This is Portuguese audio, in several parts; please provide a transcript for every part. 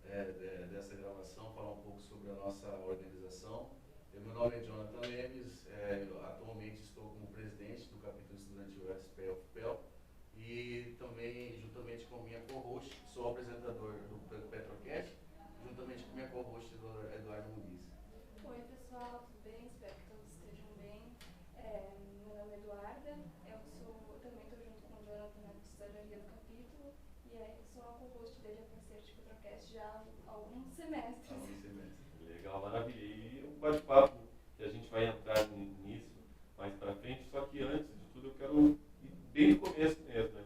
dessa gravação, falar um pouco sobre a nossa organização. Meu nome é Jonathan Lemes, eu atualmente estou como presidente do capítulo estudantil SPE UFPEL e também, juntamente com minha co-host, sou apresentador do Petrocast, juntamente com minha co-host, Eduardo Muniz. Oi pessoal, tudo bem? Espero que todos estejam bem. Meu nome é Eduarda, também estou junto com o Jonathan na tesouraria do capítulo e sou a co-host dele, a parceira de Petrocast já há alguns semestres. Alguns semestres. Legal, maravilha. E um bate-papo que a gente vai entrar nisso mais para frente, só que antes de tudo eu quero ir bem no começo mesmo, né?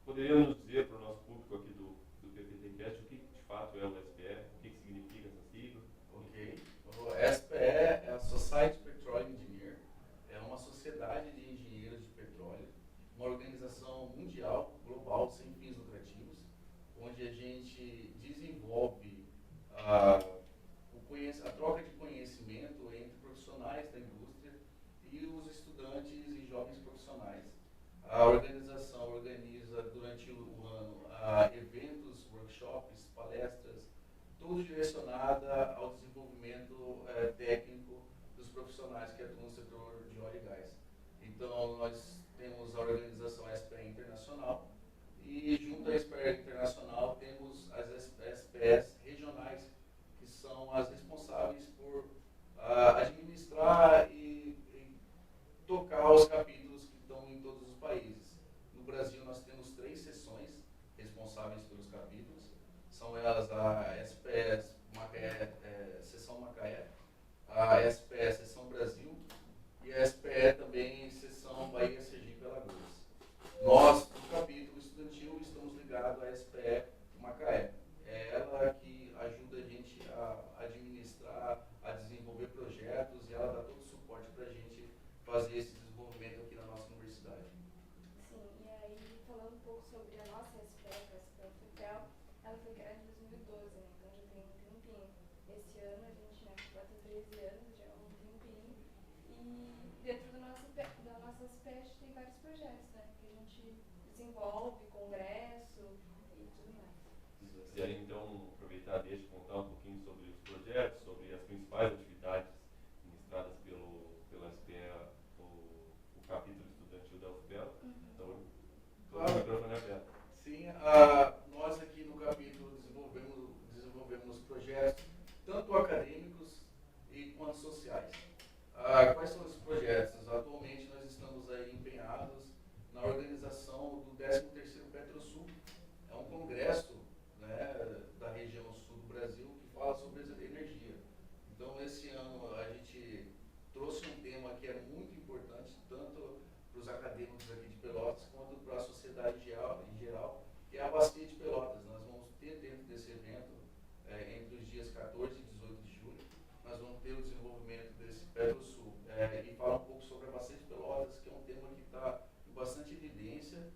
Poderíamos dizer para o nosso público aqui do PPTcast o que de fato é o SPE, o que significa essa sigla? Ok. O SPE é a Society Petroleum Engineer, é uma sociedade de engenheiros de petróleo, uma organização mundial, global, sem fins lucrativos, onde a gente desenvolve a troca de conhecimento entre profissionais da indústria e os estudantes e jovens profissionais. A organização organiza durante o ano eventos, workshops, palestras, tudo direcionado ao desenvolvimento técnico dos profissionais que atuam no setor de óleo e gás. Então, nós temos a organização SPE Internacional e, junto à SPE Internacional, temos as SPEs regionais, que são as responsáveis por administrar e tocar os capítulos que estão em todos os países. No Brasil, nós temos 3 seções responsáveis pelos capítulos. São elas a SPS Macaé, Seção Macaé, a SPE Seção Brasil e a SPE também Seção Bahia, Sergipe e Alagoas. Nós, do capítulo estudantil, estamos ligados à SPE Macaé. É ela que ajuda a gente a administrar, a desenvolver projetos e ela dá todo o suporte para a gente fazer esse desenvolvimento aqui na nossa universidade. Sim, e aí falando um pouco sobre a nossa SPE, a SPE UFPEL, ela foi criada em 2012, né? Então já tem um tempinho. Esse ano a gente completa 13 anos, já é um tempinho. E dentro da nossa SPE a gente tem vários projetos, né? Que a gente desenvolve, congresso e tudo mais. Se quiserem então aproveitar, deixa contar um pouquinho sobre os projetos, sobre as principais atividades ministradas pelo SPE, o capítulo estudantil da UFPEL. Então, todo o microfone é aberto. Sim, nós aqui no capítulo desenvolvemos projetos tanto acadêmicos quanto sociais. Quais são esses projetos? Atualmente nós estamos aí empenhados na organização do 13º PetroSul. É um congresso, né, da região sul do Brasil que fala sobre energia. Então, esse ano a gente trouxe um tema que é muito importante, tanto para os acadêmicos aqui de Pelotas, quanto para a sociedade em geral, que é a Bacia de Pelotas. Nós vamos ter dentro desse evento, entre os dias 14 e 18 de julho, nós vamos ter o desenvolvimento desse PetroSul e falar um pouco sobre a Bacia de Pelotas, que é um tema que está em bastante evidência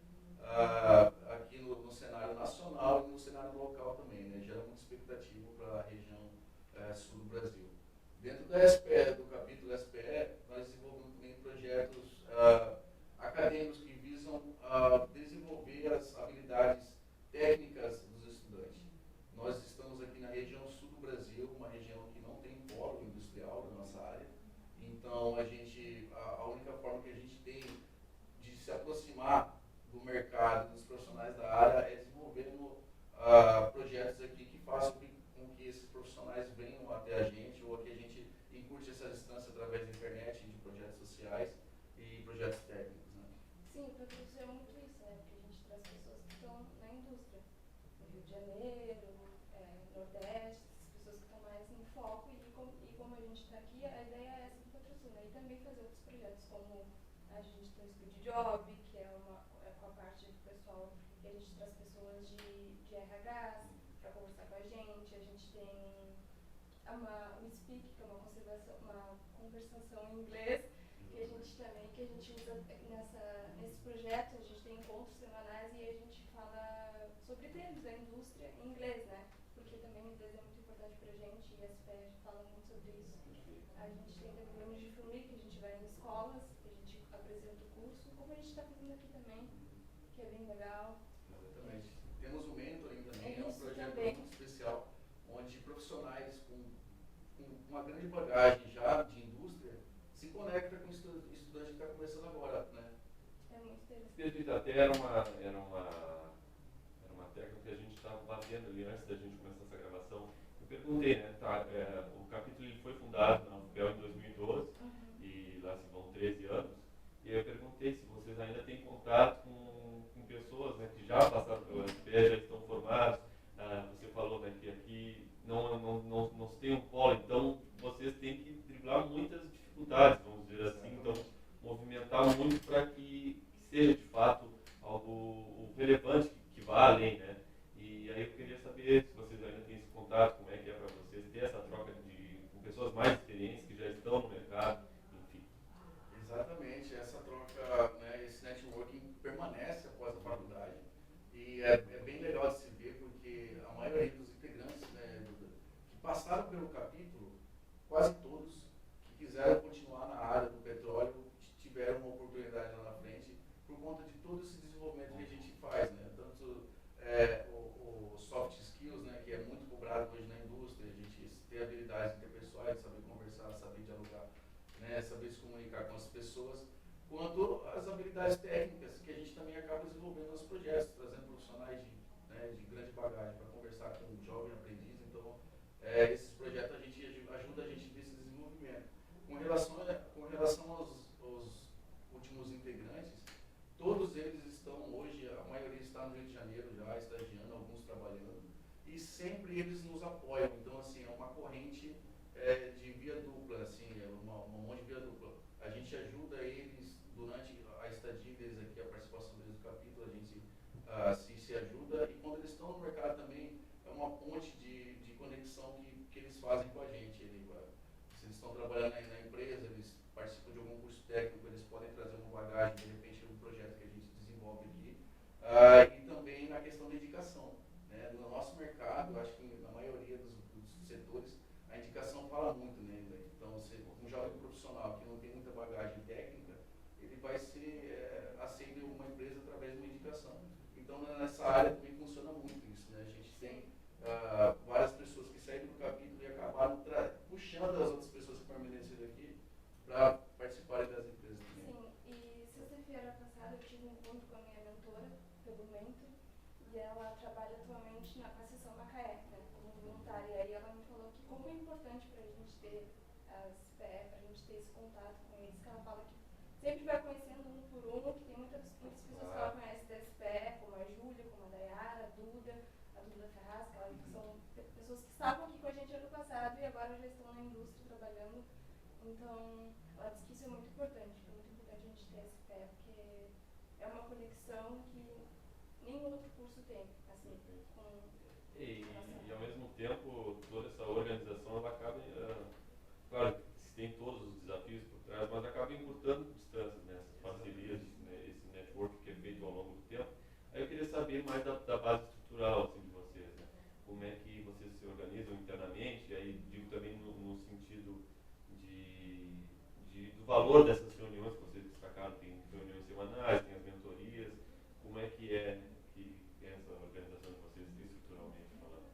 aqui no cenário nacional e no cenário local também, né? Gera muita expectativa para a região sul do Brasil. Dentro da SPE, do capítulo SPE, nós desenvolvemos também projetos acadêmicos que visam desenvolver as habilidades técnicas dos estudantes. Nós estamos aqui na região sul do Brasil, uma região que não tem polo industrial na nossa área. Então, a única forma que a gente tem de se aproximar do mercado, dos profissionais da área, é desenvolvendo projetos aqui que façam com que esses profissionais venham até a gente, ou que a gente encurte essa distância através da internet, de projetos sociais e projetos técnicos. Né? Sim, o PetroSul é muito isso, né? Porque a gente traz pessoas que estão na indústria, no Rio de Janeiro, Nordeste, as pessoas que estão mais em foco. E como a gente está aqui, a ideia é essa do PetroSul, né? E também fazer outros projetos, como a gente tem o Speed Job, que com a parte do pessoal, que a gente traz pessoas de RHs para conversar com a gente. A gente tem o Speak, que é uma conversação em inglês, que a gente usa nesse projeto. A gente tem encontros semanais e a gente fala sobre temas da indústria em inglês, né? Porque também o inglês é muito importante pra gente e a SPE fala muito sobre isso. A gente tem também o de Formiga, que a gente vai em escolas, que a gente apresenta o curso, como a gente está fazendo aqui também, que é bem legal. Exatamente. Temos o mentoring também, é um projeto também. muito bagagem já de indústria se conecta com o estudante que está começando agora, né? É muito interessante. Perfeito, até era uma tecla que a gente estava batendo ali antes da gente começar essa gravação. Eu perguntei, né? Tá, o capítulo ele foi fundado na UFPEL em 2012 e lá se vão 13 anos. E aí eu perguntei se vocês ainda têm contato com pessoas, né, que já passaram pelo UFPE, já estão formados. Você falou, né, que aqui não se tem um polo, então vocês têm que driblar muitas dificuldades, vamos dizer assim. Então, movimentar muito para que seja de fato algo relevante que vá além, né? E aí eu queria saber se vocês ainda têm esse contato, como é que é para vocês ter essa troca com pessoas mais experientes que já estão no mercado, enfim. Exatamente, essa troca, né, esse networking permanece após a faculdade e é bem legal de se ver porque a maioria dos integrantes, né, que passaram pelo capítulo, quase todos que quiseram continuar na área do petróleo tiveram uma oportunidade lá na frente por conta de todo esse desenvolvimento que a gente faz, né? Tanto o soft skills, né, que é muito cobrado hoje na indústria, a gente ter habilidades interpessoais, saber conversar, saber dialogar, né, saber se comunicar com as pessoas, quanto as habilidades técnicas que a gente também acaba desenvolvendo nos projetos, trazendo profissionais de grande bagagem para conversar com um jovem aprendiz. Então, esses projetos ajuda a gente nesse desenvolvimento. Com relação aos últimos integrantes, todos eles estão hoje, a maioria está no Rio de Janeiro já, estagiando, alguns trabalhando, e sempre eles nos apoiam. Então, assim, é uma corrente de via dupla, assim, é uma mão de via dupla. A gente ajuda eles durante a estadia deles aqui, a participação deles no capítulo, a gente se ajuda, e quando eles estão no mercado também, é uma ponte de conexão que eles fazem com a gente. Se eles estão trabalhando aí na empresa, eles participam de algum curso técnico, eles podem trazer uma bagagem, de repente, um projeto que a gente desenvolve aqui. E também na questão da indicação, né? No nosso mercado, eu acho que na maioria dos setores, a indicação fala muito, né? Então, um jovem profissional que não tem muita bagagem técnica, ele vai ser aceito em uma empresa através de uma indicação. Então, nessa área também funciona muito isso, né? A gente tem várias pessoas que saíram do capítulo e acabaram puxando as outras pessoas que permaneceram aqui para participarem das empresas também. Sim, e sexta-feira passada eu tive um encontro com a minha mentora, pelo Mentor, e ela trabalha atualmente com a seção Macaé, né, como voluntária. E aí ela me falou que como é importante para a gente ter as PE, para a gente ter esse contato com eles, que ela fala que sempre vai conhecendo um por um, que tem muitas pessoas que ela conhece da SPE, como a Júlia, como a Dayara, a Duda Ferraz, que são pessoas que estavam aqui com a gente ano passado e agora já estão na indústria trabalhando. Então, ela diz que isso é muito importante a gente ter esse pé, porque é uma conexão que nenhum outro curso tem, assim, E ao mesmo tempo, toda essa organização, ela acaba, claro, que tem todos os desafios por trás, mas acaba encurtando distâncias, né, essas parcerias, né, esse network que é feito ao longo do tempo. Aí eu queria saber mais da base estrutural, assim, de vocês, né? Como é que vocês se organizam internamente, e aí digo também no sentido do valor dessas reuniões que vocês destacaram, tem reuniões semanais, tem as mentorias, como é que é essa organização de vocês estruturalmente falando?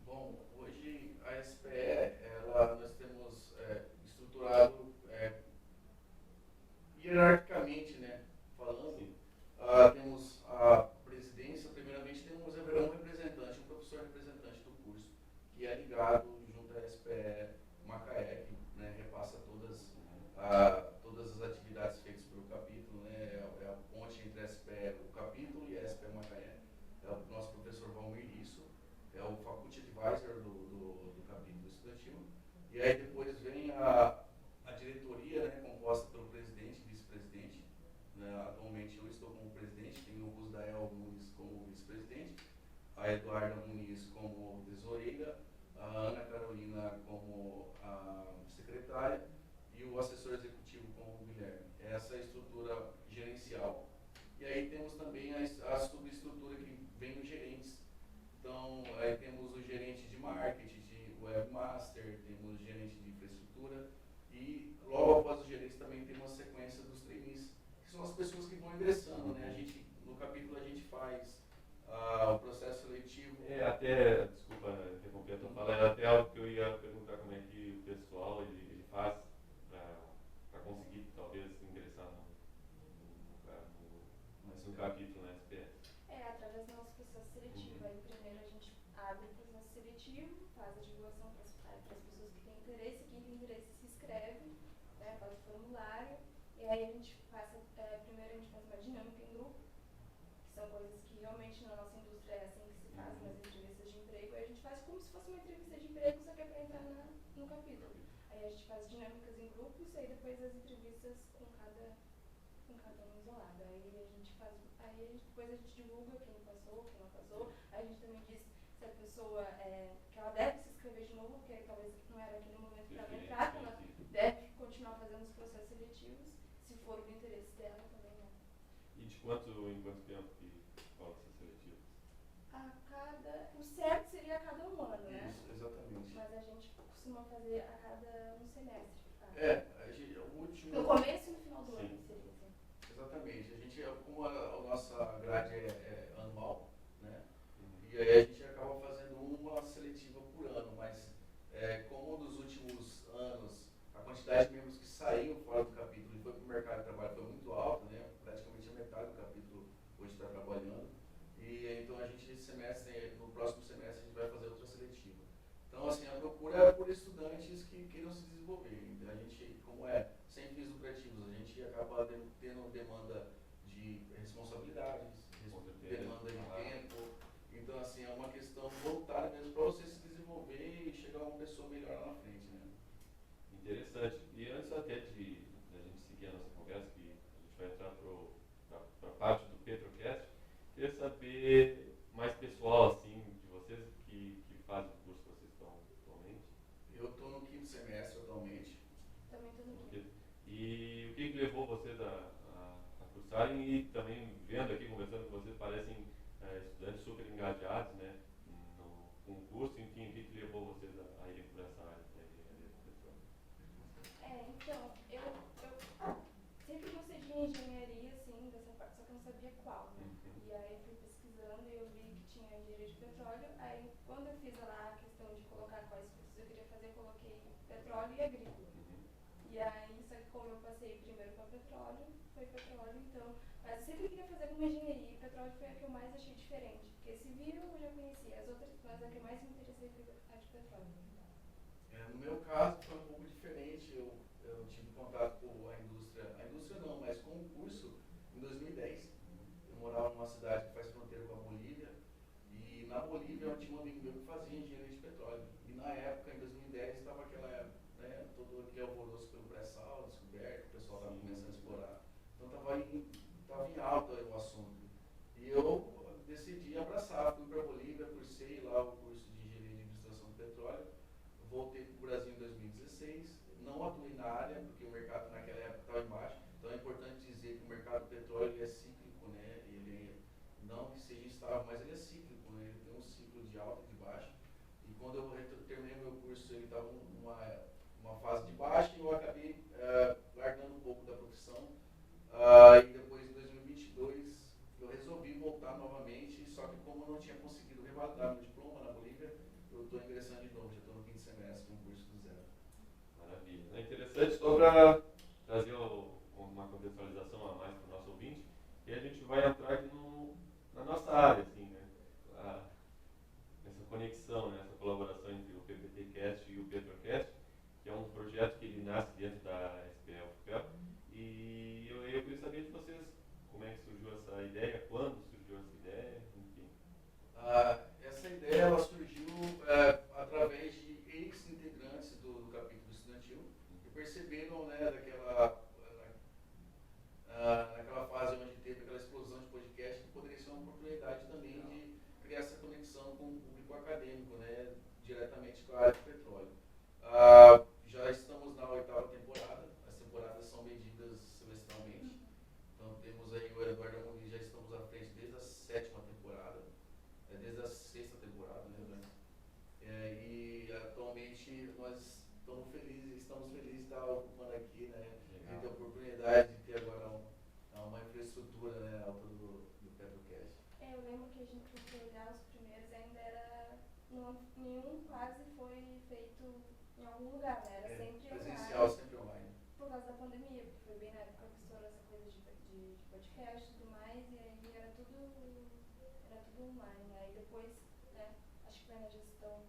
Bom, hoje a SPE, nós temos estruturado hierarquicamente, né, falando, temos a presidência, primeiramente temos um representante, um professor representante do curso, que é ligado junto à SPE Macaé, que, né, repassa todas as atividades feitas pelo capítulo, né, é a ponte entre a SPE, o capítulo, e a SPE Macaé. É o nosso professor Valmir Isso, é o Faculty Advisor do capítulo estudantil. E aí depois vem a diretoria, né, composta pelo presidente e vice-presidente. Né, atualmente eu estou como presidente, tenho o Rusdael Muniz como vice-presidente, a Eduarda Muniz como tesoureira, a Ana Carolina como a secretária e o assessor executivo como o Guilherme. Essa é a estrutura gerencial. E aí temos também a subestrutura que vem os gerentes. Então, aí temos o gerente de marketing, de webmaster, temos o gerente de infraestrutura e logo após os gerentes também tem uma sequência dos trainees, que são as pessoas que vão ingressando, né? No capítulo a gente faz o processo seletivo. Desculpa interromper a tua fala, era até algo que eu ia perguntar como é que o pessoal ele seletivo, faz a divulgação para as pessoas que têm interesse, quem tem interesse se inscreve, né, faz o formulário, e aí a gente passa, primeiro a gente faz uma dinâmica em grupo, que são coisas que realmente na nossa indústria é assim que se faz nas entrevistas de emprego, aí a gente faz como se fosse uma entrevista de emprego, só que é para entrar no capítulo. Aí a gente faz dinâmicas em grupos e aí depois as entrevistas com cada um isolado. Depois a gente divulga quem passou, quem não passou. Aí a gente também diz se a pessoa que ela deve se inscrever de novo, porque talvez não era aquele momento para ela entrar, que ela deve continuar fazendo os processos seletivos, se for do interesse dela também, né? E de quanto em quanto tempo que rola essas seletivas? O certo seria a cada um ano, né? Isso, exatamente. Mas a gente costuma fazer a cada um semestre. O último... No começo e no final do ano seria assim. Exatamente. A gente, como a nossa grade é anual, né? E aí a gente acaba fazendo uma seletiva por ano, mas como nos últimos anos a quantidade de membros que saíram fora do capítulo e foi para o mercado de trabalho foi muito alta, né? Praticamente a metade do capítulo hoje está trabalhando. E então a gente no próximo semestre a gente vai fazer outra seletiva. Então assim, a procura é por estudantes que queiram se desenvolver. Então, a gente, como sem fins lucrativos, a gente acaba tendo demanda de responsabilidades, demanda de tempo. Então assim, é uma questão voltada mesmo para você se desenvolver e chegar a uma pessoa melhor lá na frente, né? Interessante. E antes até de a gente seguir a nossa conversa, que a gente vai entrar para a parte do Petrocast, queria saber mais pessoal assim de vocês que fazem o curso que vocês estão atualmente. Eu estou no 5º semestre atualmente. Também estou no 5º. E o que levou vocês a cursarem e também vendo aqui, conversando com vocês, parecem estudantes super engajados, né, com o curso, enfim, o que levou vocês a irem por essa área da engenharia de petróleo? Então, eu sempre gostei de engenharia, assim, dessa parte, só que eu não sabia qual, né? E aí fui pesquisando e eu vi que tinha engenharia de petróleo, aí quando eu fiz lá a questão de colocar quais cursos eu queria fazer, eu coloquei petróleo e agrícola. E aí, só que como eu passei primeiro para petróleo, foi petróleo, então, mas eu sempre queria fazer alguma engenharia, e petróleo foi a que eu mais achei diferente, porque civil eu já conhecia, as outras, mas a que eu mais me interessei foi a de petróleo. No meu caso foi um pouco diferente, eu tive contato com a indústria não, mas com o curso em 2010. Eu morava numa cidade que faz fronteira com a Bolívia, e na Bolívia eu tinha um amigo meu que fazia engenharia de petróleo. E na época, em 2010, estava todo aquele alvoroço pelo pré-sal, descoberto, o pessoal estava começando a explorar. Então estava em alta o assunto. E eu decidi abraçar, fui para a Bolívia, cursei lá o curso de engenharia de administração do petróleo, voltei para o Brasil em 2016, não atuei na área, porque o mercado naquela época estava em baixo. Então é importante dizer que o mercado do petróleo ele é cíclico, né? Ele não que seja estável, mas ele é cíclico, né? Ele tem um ciclo de alta e de baixa. E quando eu terminei meu curso, ele estava numa fase de baixa e eu acabei largando um pouco da profissão. E depois, em 2022, eu resolvi voltar novamente, só que como eu não tinha conseguido revalidar meu diploma na Bolívia, eu estou ingressando de novo, já estou no 5º semestre, um curso do zero. Maravilha. É interessante, só para trazer uma contextualização a mais para o nosso ouvinte, e a gente vai entrar aqui na nossa área, assim, né? Essa conexão, né? Essa colaboração entre o PPTcast e o Petrocast, que é um projeto que ele nasce dentro da SPE-UFPEL, e eu queria saber de vocês como é que surgiu essa ideia, quando surgiu essa ideia, enfim. Essa ideia ela surgiu através de ex-integrantes do capítulo estudantil que perceberam, né, naquela fase onde teve aquela explosão de podcast, que poderia ser uma oportunidade também de criar essa conexão com o público acadêmico, né, diretamente com a área de petróleo. Já estamos na 8ª temporada, as temporadas são medidas semestralmente, então temos aí o Eduardo Amorim, já estamos à frente desde a 7ª temporada, desde a 6ª temporada, né? E atualmente nós estamos felizes de estar ocupando aqui, né? De ter a oportunidade de ter agora uma infraestrutura, né, à altura do Petrocast. Eu lembro que a gente foi olhar os primeiros, ainda era. Nenhum quase foi feito em algum lugar, né? Era sempre presencial, online. sempre online. Por causa da pandemia, porque foi bem na época que estourou essa coisa de podcast e tudo mais, e aí era tudo online. Aí depois, né, acho que foi na gestão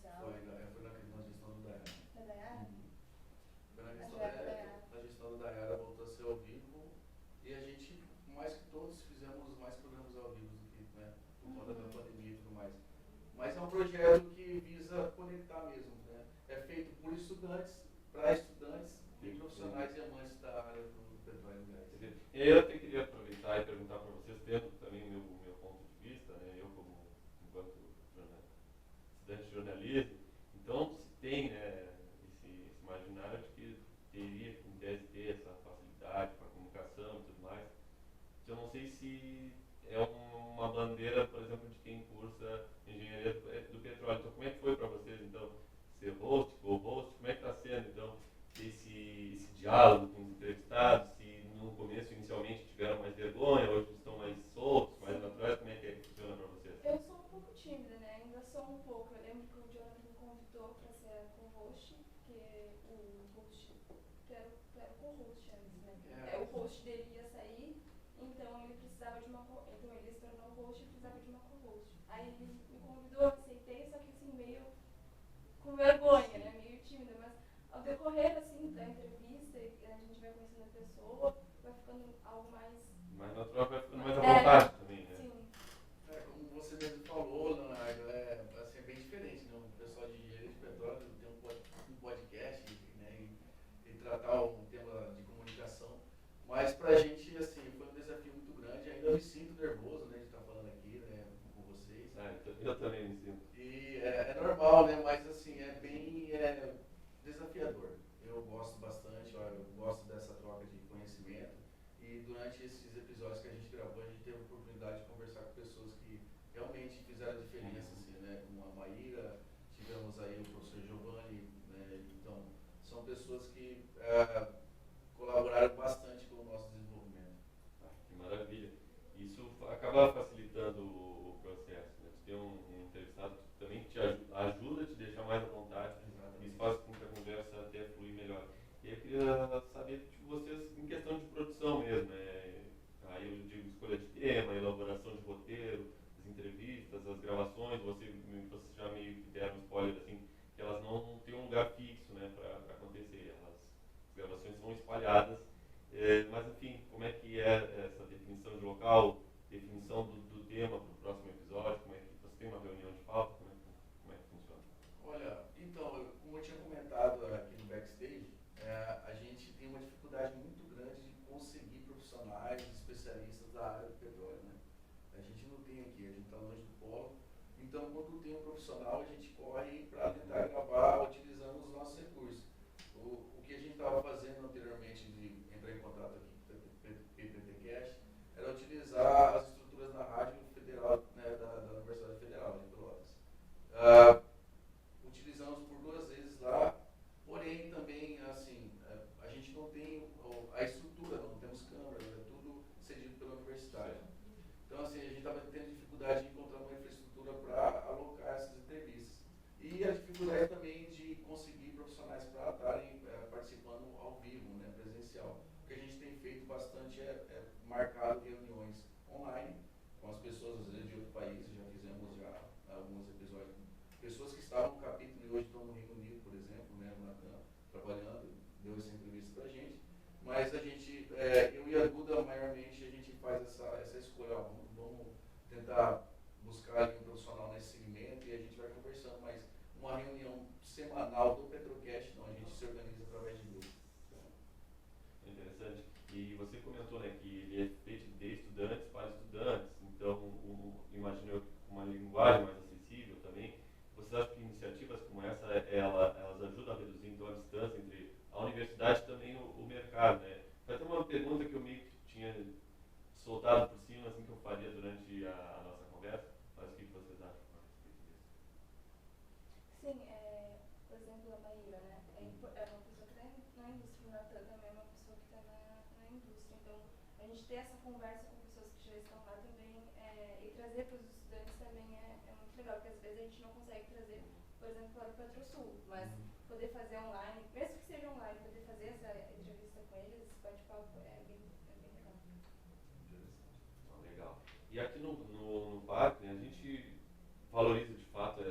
comercial. Foi na gestão do Dayara. Da Dayara? Foi na Acho gestão que era da Dayara. na gestão do Dayara, voltou a ser ao vivo. E a gente, mais que todos, fizemos mais programas ao vivo do que, né, por conta da pandemia e tudo mais. Mas é um projeto que visa conectar mesmo, né? É feito por estudantes, para estudantes e profissionais e amantes da área do petróleo e gás. E aí eu até queria aproveitar e perguntar para vocês, tendo também meu ponto de vista, né, eu como enquanto estudante de jornalismo, então se tem, né, esse imaginário de que teria que, em tese, ter essa facilidade com a comunicação e tudo mais. Eu não sei se é uma bandeira, por exemplo, de quem cursa engenharia do petróleo. Então, como é que foi para vocês, então, ser host, co-host? Como é que está sendo, então, esse diálogo com os entrevistados? Se no começo, inicialmente, tiveram mais vergonha, hoje estão mais soltos, mais naturais, como é que funciona para vocês? Eu sou um pouco tímida, né? Ainda sou um pouco. Eu lembro que o Jonathan me convidou para ser co-host, porque o host, que era o co-host antes, né? O host dele ia sair, então ele precisava de então ele se tornou host e precisava de uma co-host. Aí ele me convidou, eu aceitei, só que assim, meio com vergonha, né? Meio tímida, mas ao decorrer, assim, da entrevista, a gente vai conhecendo a pessoa, vai ficando algo mais... Mais natural, vai ficando mais à vontade também, né? Sim. Como você mesmo falou, Leonardo, assim, é bem diferente, né? O pessoal de engenharia de petróleo tem um podcast, né? E tratar um tema de comunicação. Mas pra gente, assim, foi um desafio muito grande. Ainda me sinto nervoso, né, de estar falando aqui, né, com vocês. Eu também me sinto. E é normal, né? Mas assim, é bem desafiador. Eu gosto bastante, eu gosto dessa troca de conhecimento. E durante esses episódios que a gente gravou, a gente teve a oportunidade de conversar com pessoas que realmente fizeram a diferença, assim, né? Como a Maíra, tivemos aí o professor Giovanni, né? Então, são pessoas que colaboraram bastante com o nosso desenvolvimento. Que maravilha. Isso acaba facilitando o processo, né? Tu tem um entrevistado que também te ajuda a te deixar mais à vontade. Exatamente. Isso faz com que a conversa até flui melhor. E eu queria saber de vocês em questão de produção mesmo, né? Aí eu digo escolha de tema, elaboração de roteiro, as entrevistas, as gravações, vocês já meio que deram spoiler assim, que elas não têm um lugar fixo, né, para acontecer. As gravações são espalhadas. Mas enfim, como é que é essa definição de local, definição do tema para o próximo episódio? Como é que você tem uma reunião de pauta? Como é que funciona? Olha, então, como eu tinha comentado aqui no backstage, a gente tem uma dificuldade muito grande de conseguir profissionais, especialistas da área do petróleo, né? A gente não tem aqui, a gente está longe do polo. Então, quando tem um profissional, a gente corre para tentar gravar utilizando os nossos recursos. O que a gente estava fazendo anteriormente de entrar em contato aqui com o PPTcast era utilizar as estruturas da Rádio Federal, né, da Universidade Federal de Pelotas. Utilizamos por 2 vezes lá, porém também, assim, a gente não tem a estrutura, não temos câmeras, é tudo cedido pela universidade. Então, assim, a gente estava tendo dificuldade de encontrar uma infraestrutura para alocar essas entrevistas. E a dificuldade também de conseguir profissionais para estarem participando ao vivo, né, presencial. O que a gente tem feito bastante é marcado reuniões online com as pessoas, às vezes, de outro país. Já fizemos alguns episódios. Pessoas que estavam no capítulo e hoje estão no Reino Unido, por exemplo, né, no Natan, trabalhando, deu essa entrevista para a gente. Mas a gente, eu e a Duda, maiormente, a gente faz essa escolha. Vamos tentar buscar ali um profissional nesse segmento e a gente vai conversando, mas uma reunião semanal do Petrocast, não, a gente se organiza através de grupo. Interessante. E você comentou, né, que ele é feito de estudantes para estudantes, então imagino eu com uma linguagem mais acessível também. Vocês acham que iniciativas como essa, elas ajudam a reduzir então a distância entre a universidade e também o mercado, né? Foi até uma pergunta que eu meio que tinha soltado por cima, assim, que eu faria durante a nossa conversa, mas o que vocês acham a respeito disso? Sim, por exemplo, a Maíra, né? É uma pessoa que está na indústria, o Natan também é uma pessoa que está na indústria. Então, a gente ter essa conversa com pessoas que já estão lá também e trazer para os estudantes também é muito legal, porque às vezes a gente não consegue trazer, por exemplo, para o PetroSul, mas poder fazer online, mesmo que seja online, poder fazer essa entrevista com eles, esse bate-papo é bem legal. Legal. E aqui no parque, né, a gente valoriza de fato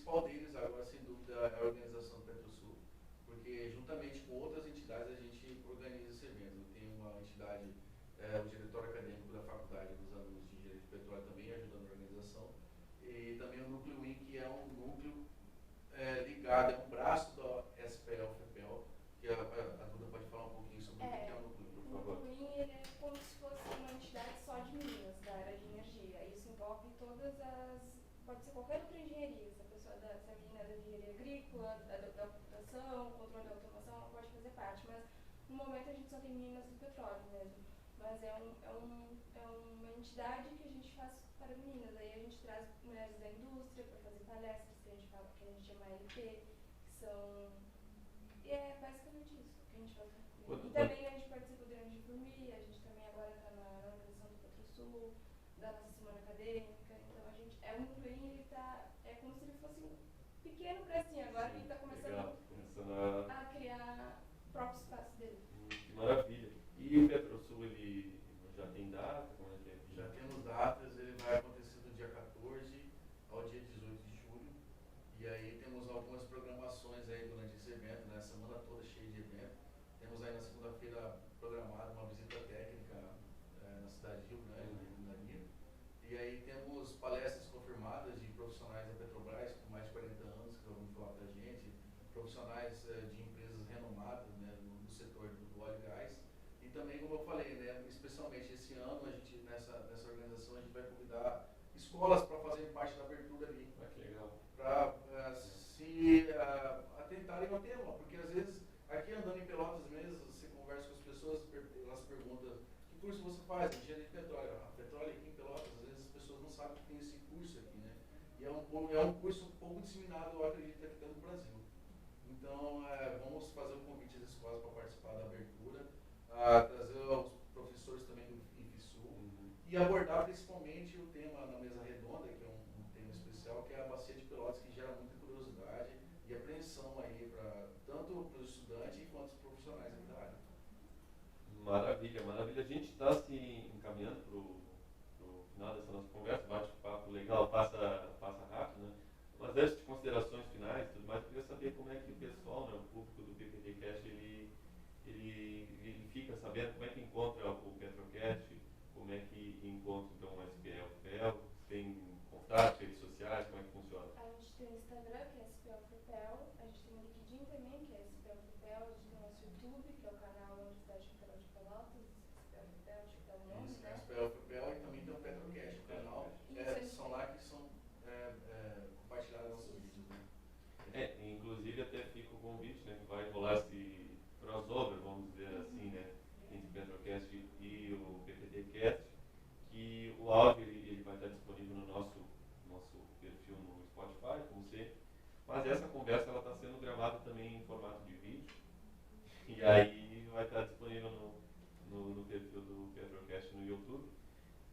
principal deles agora, sem dúvida, é a organização do PetroSul, porque juntamente com outras entidades a gente organiza esse evento. Tem uma entidade, o diretório acadêmico da faculdade dos alunos de engenharia de petróleo também ajuda na organização, e também o Núcleo IN, que é um núcleo ligado, é um braço da SPL-FEPEL, que a Duda pode falar um pouquinho sobre o que é o Núcleo, por favor. O Núcleo IN ele é como se fosse uma entidade só de Minas, da área de energia. Isso envolve todas as... pode ser qualquer outra engenharia, se a pessoa se a menina é da engenharia agrícola, da computação, controle da automação, ela pode fazer parte, mas no momento a gente só tem meninas do petróleo mesmo. Mas é uma entidade que a gente faz para meninas. Aí a gente traz mulheres da indústria para fazer palestras, que a gente fala, que a gente chama LP, que são... E é basicamente isso que a gente faz. E também a gente participa do Grande Formi, a gente também agora está na organização do PetroSul, da nossa semana acadêmica. Então a gente é um núcleo, ele tá, é como se ele fosse um pequeno bracinho agora, que está começando a criar o próprio espaço dele. Que maravilha. E o PetroSul, ele já tem data? Como é que é? Já temos datas, ele vai acontecer do dia 14 ao dia 18 de julho. E aí temos algumas programações aí durante esse evento, né? A semana toda cheia de evento. Temos aí na segunda-feira programada uma visita técnica na cidade de Rio Grande, na Rio. E aí temos palestras confirmadas de profissionais da Petrobras com mais de 40 anos que vão falar para a gente, profissionais de empresas renomadas, né, no setor do óleo e gás. E também, como eu falei, né, especialmente esse ano, a gente, nessa organização, a gente vai convidar escolas para fazerem parte da abertura ali. Que legal. Para se atentarem ao tema, porque às vezes, aqui andando em Pelotas mesmo, você conversa com as pessoas, elas perguntam, que curso você faz? Engenharia de petróleo. Petróleo aqui em Pelotas, às vezes as pessoas não sabem que tem esse curso aqui, né? E é um curso um pouco disseminado, eu acredito, aqui no Brasil. Então, vamos fazer o convite às escolas para participar da abertura, trazer os professores também do IFSU e abordar principalmente o tema na mesa redonda, que é um tema especial, que é a bacia de Pelotas, que gera muita curiosidade e apreensão aí tanto para os estudantes quanto os profissionais aqui da área. Maravilha, maravilha. A gente está se encaminhando para o final dessa nossa conversa, bate-papo legal, passa rápido, né? Mas antes de considerações finais e tudo mais, eu queria saber como é que o pessoal, né, o público do PPTcast, ele fica sabendo como é que encontra o Petrocast, como é que encontra então o SPL-FEPEL, tem contato, redes sociais, como é que funciona? A gente tem o Instagram, que é SPL-FEPEL, a gente tem o LinkedIn também, que é SPL-FEPEL, a gente tem o nosso YouTube, que é o canal Universidade Federal de Pelotas, SPL-FEPEL, acho que é o nome, Isso, né? SPL-FEPEL, e também tem o Petrocast, o canal. São lá que são compartilhados nossos vídeos, né? Inclusive até fica o convite, né, que vai rolar esse crossover, vamos dizer assim, né, entre o Petrocast e o PPTcast, que o áudio ele vai estar disponível no nosso perfil no Spotify, como sempre, mas essa conversa ela está sendo gravada também em formato de vídeo, e aí vai estar disponível no perfil do Petrocast no YouTube.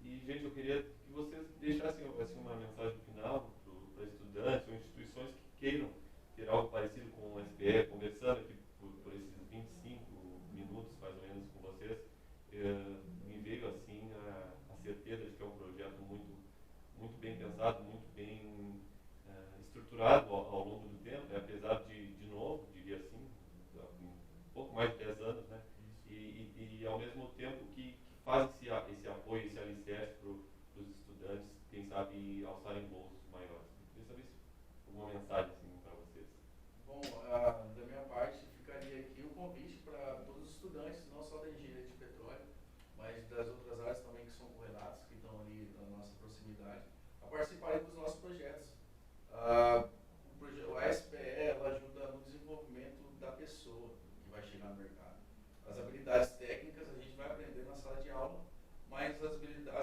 E, gente, eu queria que vocês deixassem assim, uma mensagem final para estudantes ou instituições que queiram ter algo parecido com o SPE, conversando aqui por esses 25 minutos, mais ou menos, com vocês. Me veio, assim, a certeza de que é um projeto muito, muito bem pensado, muito bem estruturado ao longo do tempo, né? Apesar de novo, diria assim, um pouco mais de 10 anos, né? E ao mesmo tempo que faz esse apoio, esse alicerce para os estudantes, quem sabe, alçarem voos maiores. Eu queria saber se alguma mensagem assim, para vocês. Bom, da minha parte, ficaria aqui o convite para todos os estudantes, não só da engenharia de petróleo, mas das outras áreas também que são correlatas, que estão ali na nossa proximidade, a participarem dos nossos projetos. A SPE ela ajuda no desenvolvimento da pessoa que vai chegar no mercado. As habilidades técnicas a gente vai aprender na sala de aula, mas as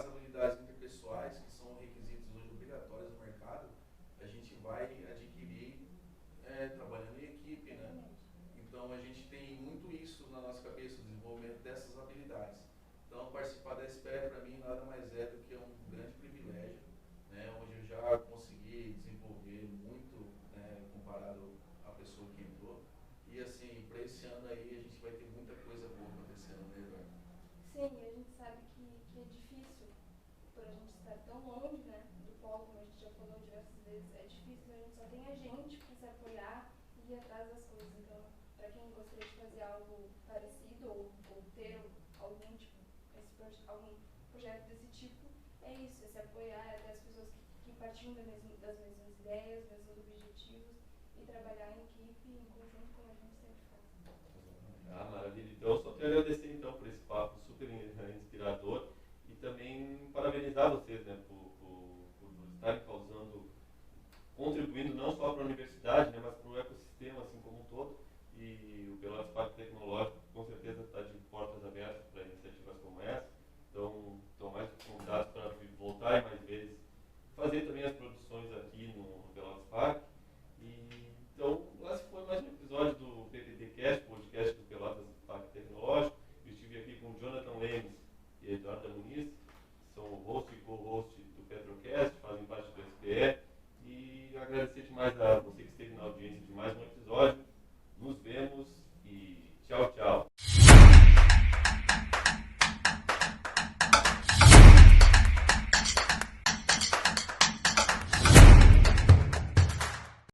habilidades interpessoais, que são requisitos hoje obrigatórios no mercado, a gente vai adquirir trabalhando em equipe, né? Então a gente tem muito isso na nossa cabeça, o desenvolvimento dessas habilidades. Então participar da SPE para mim nada mais é do que um grande privilégio, né? Onde eu já consegui desenvolver muito, né, comparado à pessoa que entrou. E assim, para esse ano aí a gente vai ter muita coisa boa acontecendo, né, Eduardo? Sim, e a gente sabe que é difícil, por a gente estar tão longe, né, do polo, como a gente já falou diversas vezes, é difícil a gente só tem a gente para se apoiar e ir atrás das coisas. Então, para quem gostaria de fazer algo parecido ou ter algum tipo, algum projeto desse tipo, é isso, é se apoiar, é ter as pessoas que partilham das mesmas ideias, mesmos objetivos e trabalhar em equipe, em conjunto, como a gente sempre faz. Ah, maravilha. Então, só quero agradecer então por esse papo super inspirador e também parabenizar vocês, né, por estarem causando, contribuindo não só para a universidade, né, mas para o ecossistema assim como um todo. E o Pelotas Parque Tecnológico com certeza está de portas abertas para iniciativas como essa. Então, estão mais convidados para voltarem mais vezes, fazer também as produções aqui no Pelotas Parque. E, então, lá se foi mais um episódio do PPTcast, podcast do Pelotas Parque Tecnológico. Eu estive aqui com Jonathan Lemes e Eduardo Muniz, que são o host e co-host do Petrocast, fazem parte do SPE. E agradecer demais a você que esteve na audiência de mais um episódio.